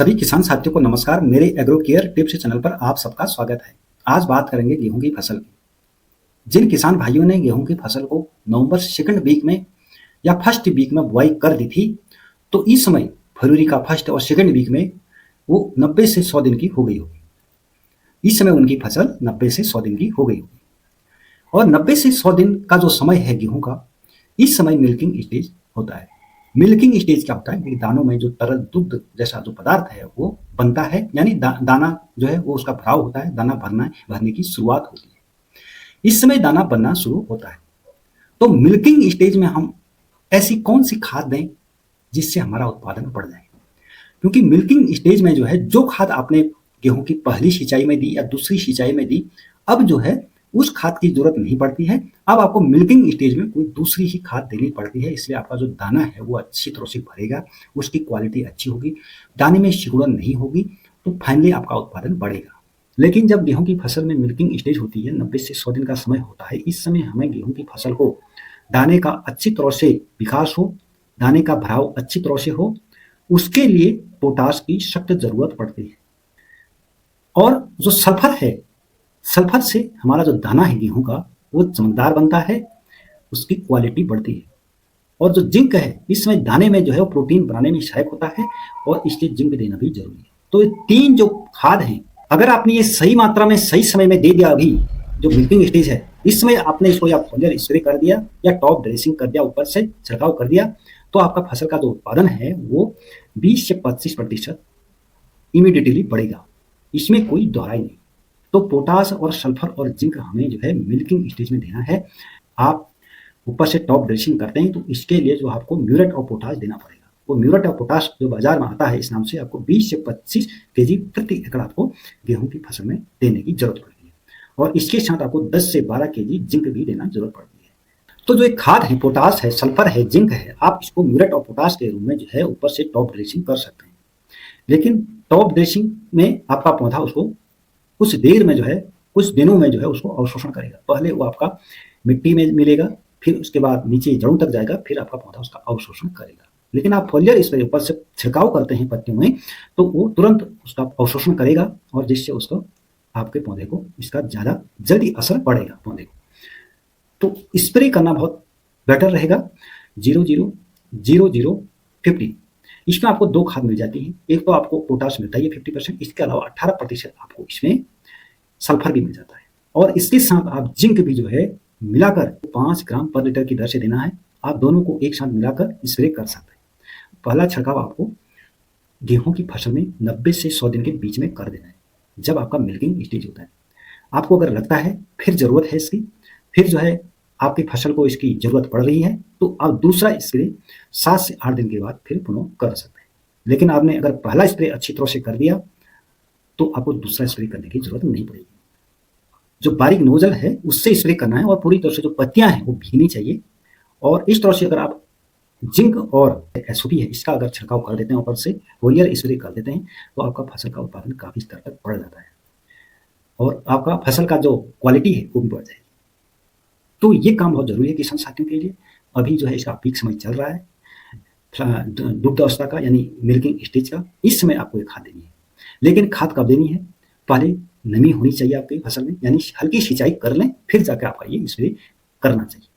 सभी किसान साथियों को नमस्कार। मेरे एग्रो केयर टिप्स चैनल पर आप सबका स्वागत है। आज बात करेंगे गेहूं की फसल की। जिन किसान भाइयों ने गेहूं की फसल को नवंबर सेकंड वीक में या फर्स्ट वीक में बुआई कर दी थी, तो इस समय फरवरी का फर्स्ट और सेकंड वीक में वो 90 से 100 दिन की हो गई होगी। इस समय उनकी फसल 90 से 100 दिन की हो गई होगी और 90 से 100 दिन का जो समय है गेहूं का, इस समय मिल्किंग स्टेज होता है। मिल्किंग स्टेज क्या होता है कि दानों में जो तरल दुग्ध जैसा जो पदार्थ है वो बनता है, यानी दाना जो है वो उसका भराव होता है, दाना भरने की शुरुआत होती है। इस समय दाना बनना शुरू होता है। तो मिल्किंग स्टेज में हम ऐसी कौन सी खाद दें जिससे हमारा उत्पादन बढ़ जाए, क्योंकि मिल्किंग स्टेज में जो है जो खाद आपने गेहूं की पहली सिंचाई में दी या दूसरी सिंचाई में दी, अब जो है उस खाद की जरूरत नहीं पड़ती है। अब आपको मिल्किंग स्टेज में कोई दूसरी ही खाद देनी पड़ती है, इसलिए आपका जो दाना है वो अच्छी तरह से भरेगा, उसकी क्वालिटी अच्छी होगी, दाने में सिकुड़न नहीं होगी, तो फाइनली आपका उत्पादन बढ़ेगा। लेकिन जब गेहूं की फसल में मिल्किंग स्टेज होती है, 90 से 100 दिन का समय होता है, इस समय हमें गेहूं की फसल को दाने का अच्छी तरह से विकास हो, दाने का भराव अच्छी तरह से हो, उसके लिए पोटाश की सख्त जरूरत पड़ती है। और जो सल्फर है, सल्फर से हमारा जो दाना है गेहूं का वो चमकदार बनता है, उसकी क्वालिटी बढ़ती है। और जो जिंक है, इस समय दाने में जो है वो प्रोटीन बनाने में सहायक होता है और इसलिए जिंक देना भी जरूरी है। तो ये तीन जो खाद हैं, अगर आपने ये सही मात्रा में सही समय में दे दिया, अभी जो मिल्किंग स्टेज है इस समय आपने इसको या फॉलियर स्प्रे कर दिया या टॉप ड्रेसिंग कर दिया, ऊपर से छिड़काव कर दिया, तो आपका फसल का जो उत्पादन है वो 20 से 25% इमीडिएटली बढ़ेगा। इसमें कोई दोहराई नहीं। तो पोटाश और सल्फर और जिंक हमें जो है मिल्किंग स्टेज में देना है। आप ऊपर से टॉप ड्रेसिंग करते हैं तो इसके लिए जो आपको म्यूरेट और पोटाश देना पड़ेगा। वो म्यूरेट और पोटाश जो बाजार में आता है इस नाम से, आपको 20 से 25 केजी प्रति एकड़ आपको गेहूं की फसल में देने की जरूरत पड़ती है और इसके साथ आपको 10 से 12 केजी जिंक भी देना जरूरत पड़ती है। तो जो एक खाद है, पोटाश है, सल्फर है, जिंक है, आप इसको म्यूरेट और पोटाश के रूप में जो है ऊपर से टॉप ड्रेसिंग कर सकते हैं। लेकिन टॉप ड्रेसिंग में आपका पौधा उसको कुछ देर में जो है, कुछ दिनों में जो है उसको अवशोषण करेगा। पहले वो आपका मिट्टी में मिलेगा, फिर उसके बाद नीचे जड़ों तक जाएगा, फिर आपका पौधा उसका अवशोषण करेगा। लेकिन आप फॉलियर स्प्रे ऊपर से छिड़काव करते हैं पत्तियों में, तो वो तुरंत उसका अवशोषण करेगा और जिससे उसको आपके पौधे को इसका ज़्यादा जल्दी असर पड़ेगा पौधे को। तो स्प्रे करना बहुत बेटर रहेगा। 000050, इसमें आपको दो खाद मिल जाती है। एक तो आपको पोटाश मिलता है 50%, इसके अलावा 18% आपको इसमें सल्फर भी मिल जाता है और इसके साथ आप जिंक भी जो है मिलाकर 5 ग्राम पर लीटर की दर से देना है। आप दोनों को एक साथ मिलाकर स्प्रे कर सकते हैं। पहला छिड़काव आपको गेहूं की फसल में 90 से 100 दिन के बीच में कर देना है, जब आपका मिल्किंग स्टेज होता है। आपको अगर लगता है फिर जरूरत है इसकी, फिर जो है आपकी फसल को इसकी जरूरत पड़ रही है, तो आप दूसरा स्प्रे 7 से 8 दिन के बाद फिर पुनः कर सकते हैं। लेकिन आपने अगर पहला स्प्रे अच्छी तरह से कर दिया तो आपको दूसरा स्प्रे करने की जरूरत नहीं पड़ेगी। जो बारीक नोजल है उससे स्प्रे करना है और पूरी तरह से जो पत्तियां हैं वो भीगनी चाहिए। और इस तरह से अगर आप जिंक और एसओपी है इसका अगर छिड़काव कर देते हैं, ऊपर से फोलियर स्प्रे कर देते हैं, तो आपका फसल का उत्पादन काफी स्तर तक बढ़ जाता है और आपका फसल का जो क्वालिटी है वो भी बढ़ जाएगी। तो ये काम बहुत जरूरी है किसान साथियों के लिए। अभी जो है इसका पीक समय चल रहा है दुग्ध अवस्था का, यानी मिल्किंग स्टेज का। इस समय आपको ये खाद देनी है। लेकिन खाद कब देनी है? पहले नमी होनी चाहिए आपकी फसल में, यानी हल्की सिंचाई कर लें, फिर जाकर आपका ये स्प्रे करना चाहिए।